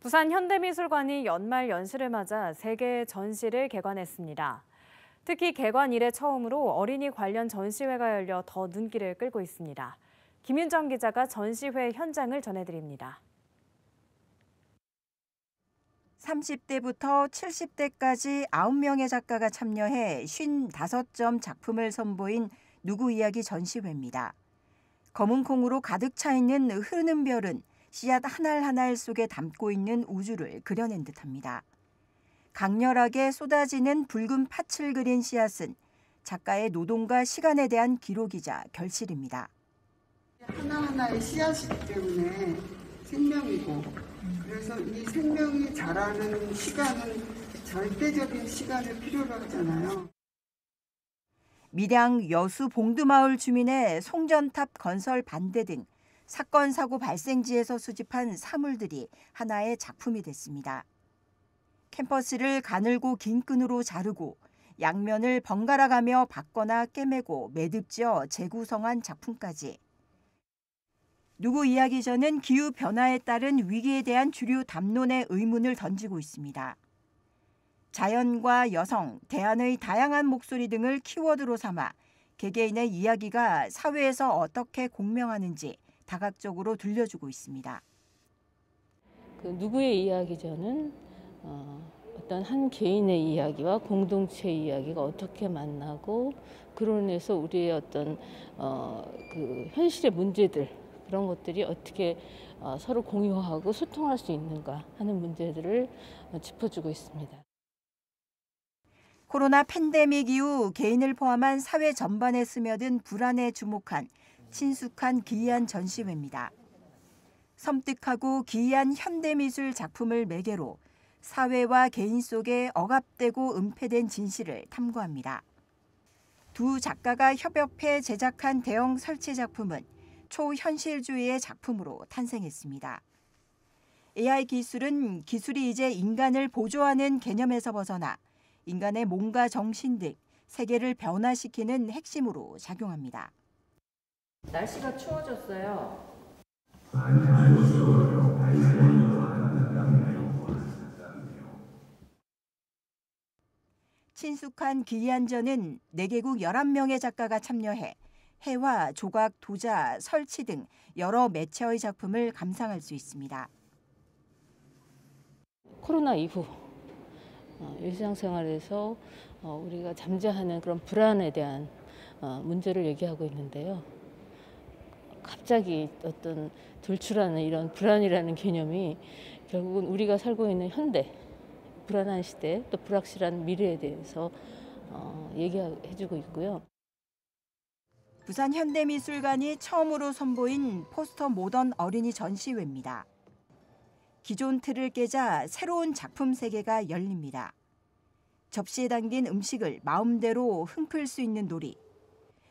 부산 현대미술관이 연말 연시를 맞아 3개의 전시를 개관했습니다. 특히 개관 이래 처음으로 어린이 관련 전시회가 열려 더 눈길을 끌고 있습니다. 김윤정 기자가 전시회 현장을 전해드립니다. 30대부터 70대까지 9명의 작가가 참여해 55점 작품을 선보인 누구 이야기 전시회입니다. 검은 콩으로 가득 차 있는 흐르는 별은 씨앗 한 알 한 알 속에 담고 있는 우주를 그려낸 듯합니다. 강렬하게 쏟아지는 붉은 팥을 그린 씨앗은 작가의 노동과 시간에 대한 기록이자 결실입니다. 하나하나의 씨앗이기 때문에 생명이고, 그래서 이 생명이 자라는 시간은 절대적인 시간을 필요로 하잖아요. 밀양 여수 봉두마을 주민의 송전탑 건설 반대 등 사건 사고 발생지에서 수집한 사물들이 하나의 작품이 됐습니다. 캠퍼스를 가늘고 긴 끈으로 자르고 양면을 번갈아 가며 박거나 꿰매고 매듭지어 재구성한 작품까지. 누구 이야기 전은 기후 변화에 따른 위기에 대한 주류 담론의 의문을 던지고 있습니다. 자연과 여성, 대안의 다양한 목소리 등을 키워드로 삼아 개개인의 이야기가 사회에서 어떻게 공명하는지 다각적으로 들려주고 있습니다. 그 누구의 이야기전은 어떤 한 개인의 이야기와 공동체의 이야기가 어떻게 만나고 그로 인해서 우리의 어떤 그 현실의 문제들 그런 것들이 어떻게 서로 공유하고 소통할 수 있는가 하는 문제들을 짚어주고 있습니다. 코로나 팬데믹 이후 개인을 포함한 사회 전반에 스며든 불안에 주목한 친숙한 기이한 전시회입니다. 섬뜩하고 기이한 현대미술 작품을 매개로 사회와 개인 속에 억압되고 은폐된 진실을 탐구합니다. 두 작가가 협업해 제작한 대형 설치 작품은 초현실주의의 작품으로 탄생했습니다. AI 기술은 기술이 이제 인간을 보조하는 개념에서 벗어나 인간의 몸과 정신 등 세계를 변화시키는 핵심으로 작용합니다. 날씨가 추워졌어요. 친숙한 기이한전은 4개국 11명의 작가가 참여해 해와 조각, 도자, 설치 등 여러 매체의 작품을 감상할 수 있습니다. 코로나 이후 일상생활에서 우리가 잠재하는 그런 불안에 대한 문제를 얘기하고 있는데요. 갑자기 어떤 돌출하는 이런 불안이라는 개념이 결국은 우리가 살고 있는 현대, 불안한 시대, 또 불확실한 미래에 대해서 얘기해주고 있고요. 부산 현대미술관이 처음으로 선보인 포스터 모던 어린이 전시회입니다. 기존 틀을 깨자 새로운 작품 세계가 열립니다. 접시에 담긴 음식을 마음대로 흠클 수 있는 놀이.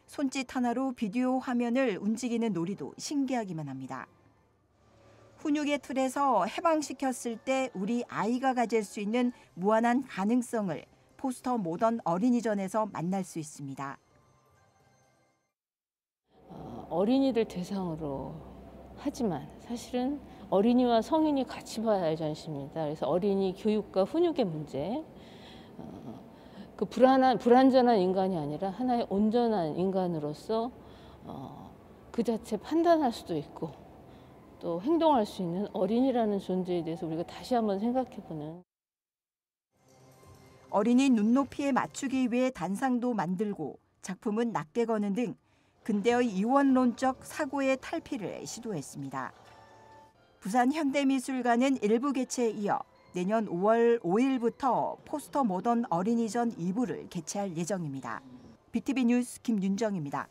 손짓 하나로 비디오 화면을 움직이는 놀이도 신기하기만 합니다. 훈육의 틀에서 해방시켰을 때 우리 아이가 가질 수 있는 무한한 가능성을 포스터 모던 어린이전에서 만날 수 있습니다. 어린이들 대상으로 하지만 사실은 어린이와 성인이 같이 봐야 할 전시입니다. 그래서 어린이 교육과 훈육의 문제, 그 불완전한 인간이 아니라 하나의 온전한 인간으로서 그 자체 판단할 수도 있고 또 행동할 수 있는 어린이라는 존재에 대해서 우리가 다시 한번 생각해보는. 어린이 눈높이에 맞추기 위해 단상도 만들고 작품은 낮게 거는 등 근대의 이원론적 사고의 탈피를 시도했습니다. 부산 현대미술관은 일부 개최에 이어 내년 5월 5일부터 포스터 모던 어린이전 2부를 개최할 예정입니다. BTV 뉴스 김윤정입니다.